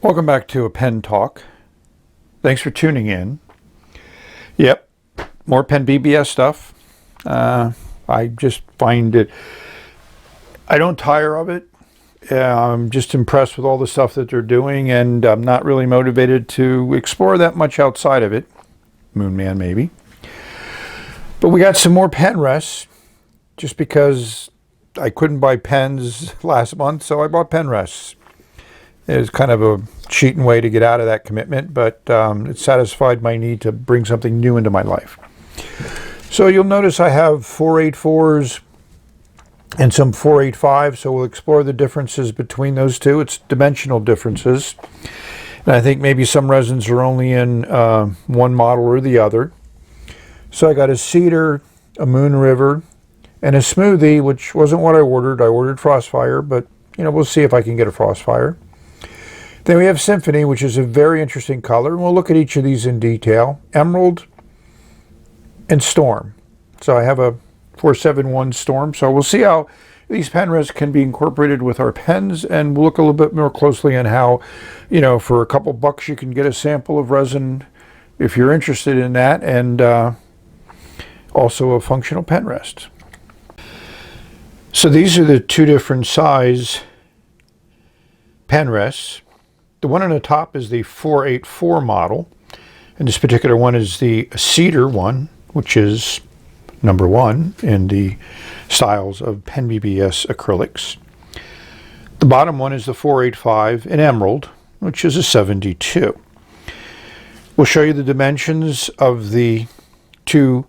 Welcome back to a pen talk. Thanks for tuning in. Yep, more PENBBS stuff. I just find it, I don't tire of it. I'm just impressed with all the stuff that they're doing, and I'm not really motivated to explore that much outside of it. Moon Man maybe. But we got some more pen rests just because I couldn't buy pens last month, so I bought pen rests. It was kind of a cheating way to get out of that commitment, but it satisfied my need to bring something new into my life. So you'll notice I have 484s and some 485s, so we'll explore the differences between those two. It's dimensional differences. And I think maybe some resins are only in one model or the other. So I got a Cedar, a Moon River, and a Smoothie, which wasn't what I ordered. I ordered Frostfire, but we'll see if I can get a Frostfire. Then we have Symphony, which is a very interesting color, and we'll look at each of these in detail. Emerald and Storm. So I have a 471 Storm, so we'll see how these pen rests can be incorporated with our pens, and we'll look a little bit more closely on how, for a couple bucks you can get a sample of resin if you're interested in that, and also a functional pen rest. So these are the two different size pen rests. The one on the top is the 484 model, and this particular one is the Cedar one, which is number one in the styles of PENBBS acrylics. The bottom one is the 485 in Emerald, which is a 72. We'll show you the dimensions of the two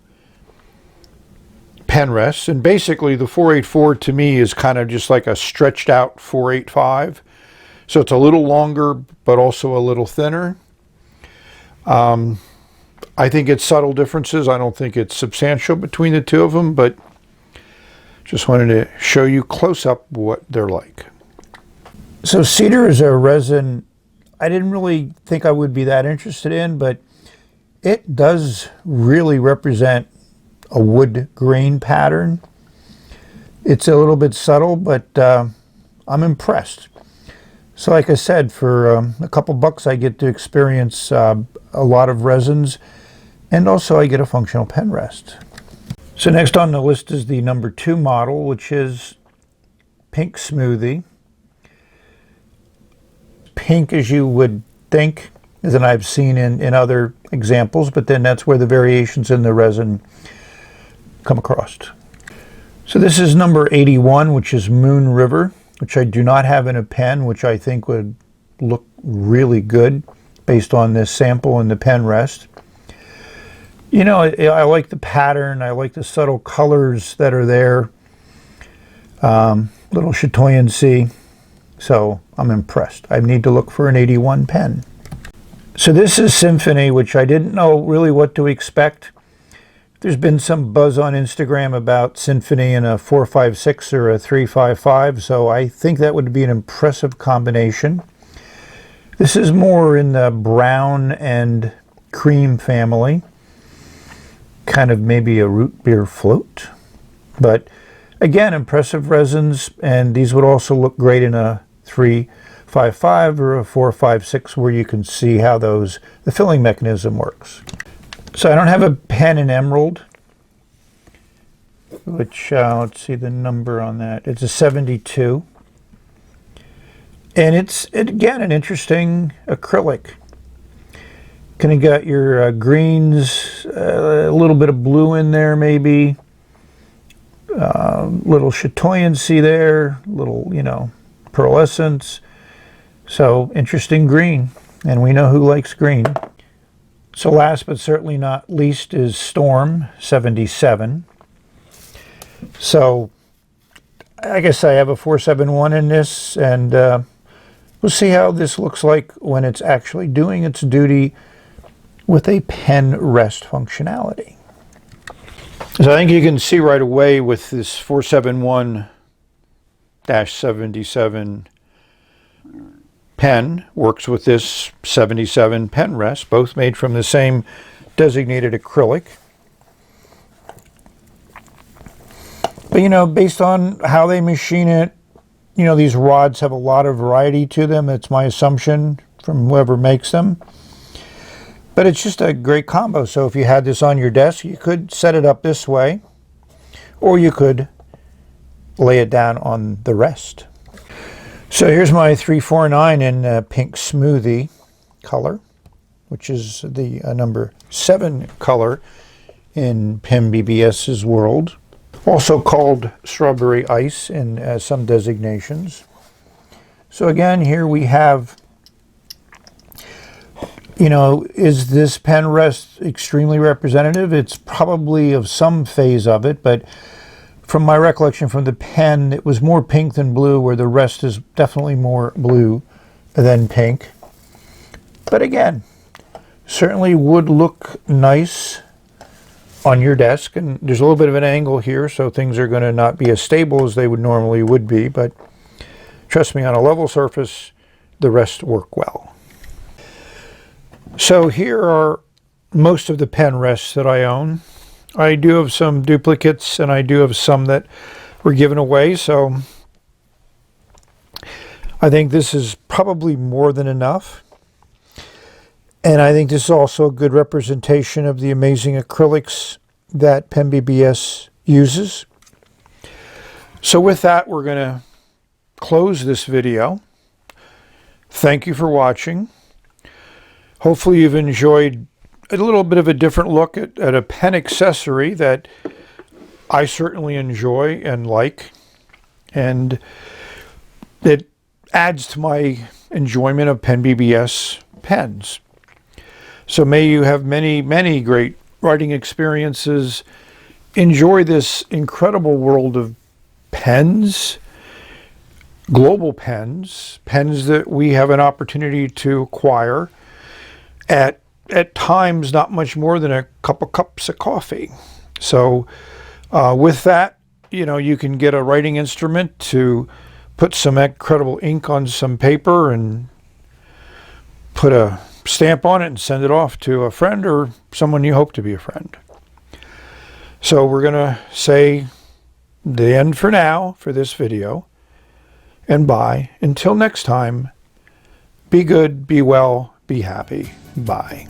pen rests, and basically the 484 to me is kind of just like a stretched out 485. So it's a little longer, but also a little thinner. I think it's subtle differences. I don't think it's substantial between the two of them, but just wanted to show you close up what they're like. So Cedar is a resin I didn't really think I would be that interested in, but it does really represent a wood grain pattern. It's a little bit subtle, but I'm impressed. So like I said, for a couple bucks I get to experience a lot of resins, and also I get a functional pen rest. So next on the list is the number 2 model, which is Pink Smoothie. Pink, as you would think, than I've seen in other examples, but then that's where the variations in the resin come across. So this is number 81, which is Moon River, which I do not have in a pen, which I think would look really good based on this sample and the pen rest. I like the pattern. I like the subtle colors that are there. Little chatoyancy. So I'm impressed. I need to look for an 81 pen. So this is Symphony, which I didn't know really what to expect. There's been some buzz on Instagram about Symphony in a 456 or a 355, so I think that would be an impressive combination. This is more in the brown and cream family, kind of maybe a root beer float. But again, impressive resins, and these would also look great in a 355 or a 456, where you can see how the filling mechanism works. So I don't have a pen in Emerald, which, let's see the number on that. It's a 72. And it's, again, an interesting acrylic. Kind of got your greens, a little bit of blue in there maybe, little chatoyancy there, little, pearlescence. So interesting green, and we know who likes green. So last but certainly not least is Storm 77. So I guess I have a 471 in this, and we'll see how this looks like when it's actually doing its duty with a pen rest functionality. So I think you can see right away with this 471-77 pen works with this 77 pen rest, both made from the same designated acrylic. But based on how they machine it, these rods have a lot of variety to them. It's my assumption from whoever makes them. But it's just a great combo. So if you had this on your desk, you could set it up this way, or you could lay it down on the rest. So here's my 349 in pink smoothie color, which is the number 7 color in PENBBS's world. Also called strawberry ice in some designations. So again, here we have, you know, is this pen rest extremely representative? It's probably of some phase of it, but from my recollection from the pen, it was more pink than blue, where the rest is definitely more blue than pink. But again, certainly would look nice on your desk. And there's a little bit of an angle here, so things are going to not be as stable as they would be. But trust me, on a level surface, the rest work well. So here are most of the pen rests that I own. I do have some duplicates, and I do have some that were given away, so I think this is probably more than enough. And I think this is also a good representation of the amazing acrylics that PENBBS uses. So with that, we're going to close this video. Thank you for watching. Hopefully you've enjoyed a little bit of a different look at a pen accessory that I certainly enjoy and like, and it adds to my enjoyment of PENBBS pens. So may you have many, many great writing experiences. Enjoy this incredible world of pens, global pens, pens that we have an opportunity to acquire at times not much more than a couple cups of coffee. So with that, you know, you can get a writing instrument to put some incredible ink on some paper and put a stamp on it and send it off to a friend or someone you hope to be a friend. So we're going to say the end for now for this video, and bye. Until next time, be good, be well, be happy. Bye.